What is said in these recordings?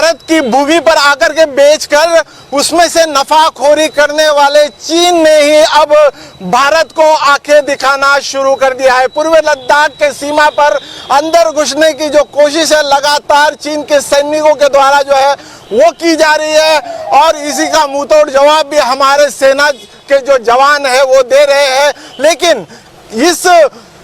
भारत की भूमि पर आकर के बेचकर उसमें से नफाखोरी करने वाले चीन ने ही अब भारत को आंखें दिखाना शुरू कर दिया है। पूर्वी लद्दाख के सीमा पर अंदर घुसने की जो कोशिश है लगातार चीन के सैनिकों के द्वारा जो है वो की जा रही है और इसी का मुंहतोड़ जवाब भी हमारे सेना के जो जवान है वो दे रहे हैं। लेकिन इस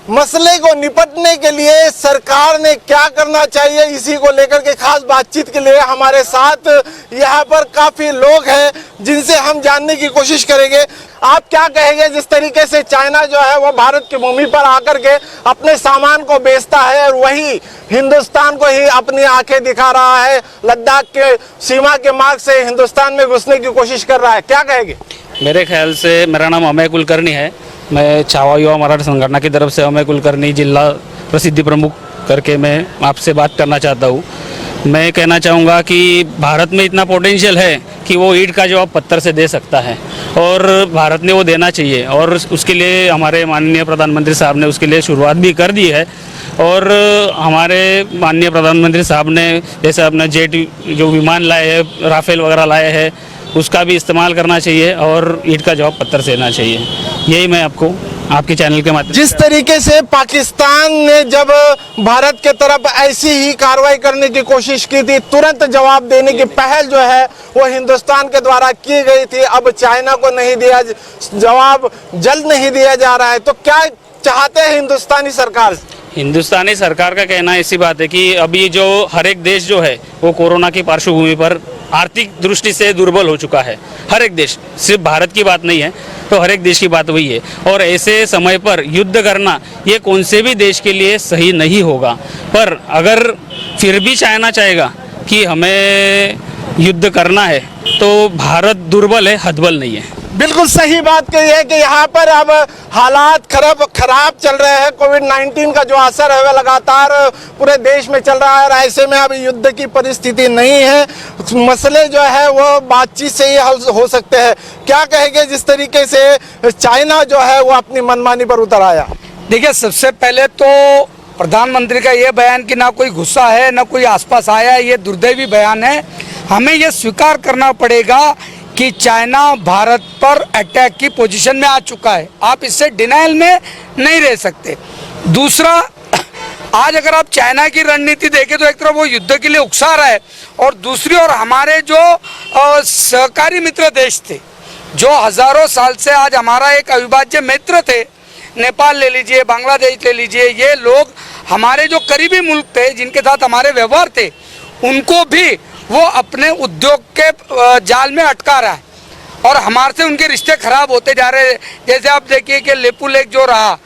मसले को निपटने के लिए सरकार ने क्या करना चाहिए, इसी को लेकर के खास बातचीत के लिए हमारे साथ यहाँ पर काफी लोग हैं जिनसे हम जानने की कोशिश करेंगे। आप क्या कहेंगे जिस तरीके से चाइना जो है वो भारत की भूमि पर आकर के अपने सामान को बेचता है और वही हिंदुस्तान को ही अपनी आंखें दिखा रहा है, लद्दाख के सीमा के मार्ग से हिंदुस्तान में घुसने की कोशिश कर रहा है, क्या कहेंगे? मेरे ख्याल से मेरा नाम अमय कुलकर्णी है। मैं छावा युवा मराठा संगठन की तरफ से अमय कुलकर्णी जिला प्रसिद्धि प्रमुख करके मैं आपसे बात करना चाहता हूँ। मैं कहना चाहूँगा कि भारत में इतना पोटेंशियल है कि वो ईंट का जवाब पत्थर से दे सकता है और भारत ने वो देना चाहिए और उसके लिए हमारे माननीय प्रधानमंत्री साहब ने उसके लिए शुरुआत भी कर दी है। और हमारे माननीय प्रधानमंत्री साहब ने जैसे अपना जेट जो विमान लाए हैं, राफेल वगैरह लाए हैं, उसका भी इस्तेमाल करना चाहिए और ईंट का जवाब पत्थर से देना चाहिए। यही मैं आपको आपके चैनल के माध्यम जिस तरीके से पाकिस्तान ने जब भारत के तरफ ऐसी ही कार्रवाई करने की कोशिश की थी, तुरंत जवाब देने की पहल जो है वो हिंदुस्तान के द्वारा की गई थी। अब चाइना को नहीं दिया जवाब, जल्द नहीं दिया जा रहा है, तो क्या चाहते हैं हिंदुस्तानी सरकार? हिंदुस्तानी सरकार का कहना ऐसी बात है कि अभी जो हर एक देश जो है वो कोरोना की पार्श्वभूमि पर आर्थिक दृष्टि से दुर्बल हो चुका है। हर एक देश, सिर्फ भारत की बात नहीं है, तो हर एक देश की बात वही है। और ऐसे समय पर युद्ध करना ये कौन से भी देश के लिए सही नहीं होगा। पर अगर फिर भी चाइना चाहेगा कि हमें युद्ध करना है तो भारत दुर्बल है, हतबल नहीं है। बिल्कुल सही बात कही है कि यहाँ पर अब हालात खराब चल रहे हैं। कोविड-19 का जो असर है वह लगातार पूरे देश में चल रहा है और ऐसे में अब युद्ध की परिस्थिति नहीं है। मसले जो है वो बातचीत से ही हल हो सकते हैं। क्या कहेंगे जिस तरीके से चाइना जो है वो अपनी मनमानी पर उतर आया? देखिए, सबसे पहले तो प्रधानमंत्री का ये बयान कि ना कोई गुस्सा है ना कोई आसपास आया, ये दुर्दैवी बयान है। हमें ये स्वीकार करना पड़ेगा कि चाइना भारत पर अटैक की पोजीशन में आ चुका है। आप इससे डिनायल में नहीं रह सकते। दूसरा, आज अगर आप चाइना की रणनीति देखें तो एक तरफ वो युद्ध के लिए उकसा रहा है और दूसरी ओर हमारे जो सहकारी मित्र देश थे जो हजारों साल से आज हमारा एक अविभाज्य मित्र थे, नेपाल ले लीजिए, बांग्लादेश ले लीजिए, ये लोग हमारे जो करीबी मुल्क थे जिनके साथ हमारे व्यवहार थे, उनको भी वो अपने उद्योग के जाल में अटका रहा है और हमारे से उनके रिश्ते खराब होते जा रहे हैं। जैसे आप देखिए कि लेपू लेक जो रहा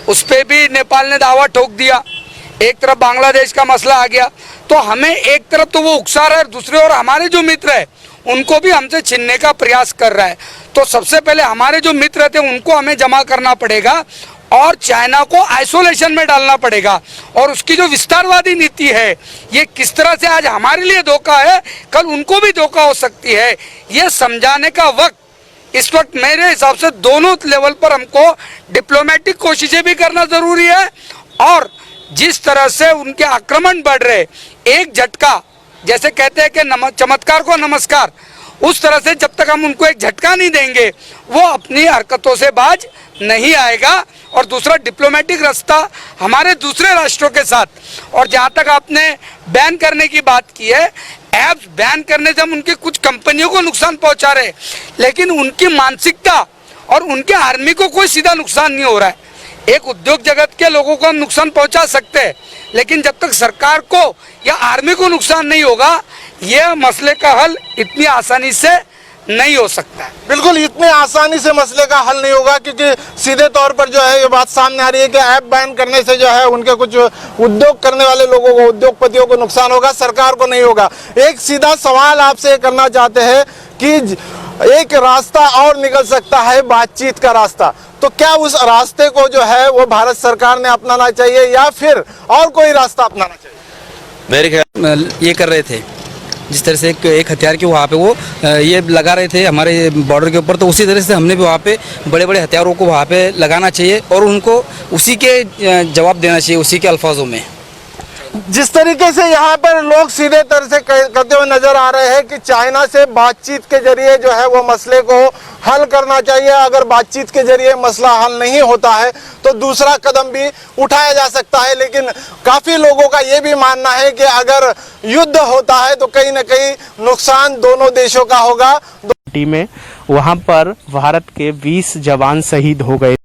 उस पर भी नेपाल ने दावा ठोक दिया, एक तरफ बांग्लादेश का मसला आ गया। तो हमें एक तरफ तो वो उकसा रहा है और दूसरी ओर हमारे जो मित्र है उनको भी हमसे छीनने का प्रयास कर रहा है। तो सबसे पहले हमारे जो मित्र थे उनको हमें जमा करना पड़ेगा और चाइना को आइसोलेशन में डालना पड़ेगा। और उसकी जो विस्तारवादी नीति है ये किस तरह से आज हमारे लिए धोखा है, कल उनको भी धोखा हो सकती है, ये समझाने का वक्त इस वक्त मेरे हिसाब से दोनों लेवल पर हमको डिप्लोमेटिक कोशिशें भी करना जरूरी है। और जिस तरह से उनके आक्रमण बढ़ रहे, एक झटका, जैसे कहते हैं कि चमत्कार को नमस्कार, उस तरह से जब तक हम उनको एक झटका नहीं देंगे वो अपनी हरकतों से बाज नहीं आएगा। और दूसरा, डिप्लोमेटिक रास्ता हमारे दूसरे राष्ट्रों के साथ। और जहाँ तक आपने बैन करने की बात की है, ऐप्स बैन करने से हम उनकी कुछ कंपनियों को नुकसान पहुँचा रहे, लेकिन उनकी मानसिकता और उनके आर्मी को कोई सीधा नुकसान नहीं हो रहा है। एक उद्योग जगत के लोगों को हम नुकसान पहुँचा सकते हैं, लेकिन जब तक सरकार को या आर्मी को नुकसान नहीं होगा यह मसले का हल इतनी आसानी से नहीं हो सकता है। बिल्कुल इतने आसानी से मसले का हल नहीं होगा, क्योंकि सीधे तौर पर जो है ये बात सामने आ रही है कि ऐप बैन करने से जो है उनके कुछ उद्योग करने वाले लोगों को, उद्योगपतियों को नुकसान होगा, सरकार को नहीं होगा। एक सीधा सवाल आपसे करना चाहते हैं कि एक रास्ता और निकल सकता है, बातचीत का रास्ता, तो क्या उस रास्ते को जो है वो भारत सरकार ने अपनाना चाहिए या फिर और कोई रास्ता अपनाना चाहिए? मेरे ख्याल ये कर रहे थे जिस तरह से एक हथियार के वहाँ पे वो ये लगा रहे थे हमारे बॉर्डर के ऊपर, तो उसी तरह से हमने भी वहाँ पे बड़े बड़े हथियारों को वहाँ पे लगाना चाहिए और उनको उसी के जवाब देना चाहिए, उसी के अल्फाजों में। जिस तरीके से यहाँ पर लोग सीधे तरह से कहते हुए नजर आ रहे हैं कि चाइना से बातचीत के जरिए जो है वो मसले को हल करना चाहिए। अगर बातचीत के जरिए मसला हल नहीं होता है तो दूसरा कदम भी उठाया जा सकता है। लेकिन काफी लोगों का ये भी मानना है कि अगर युद्ध होता है तो कहीं ना कहीं नुकसान दोनों देशों का होगा। में वहां पर भारत के 20 जवान शहीद हो गए।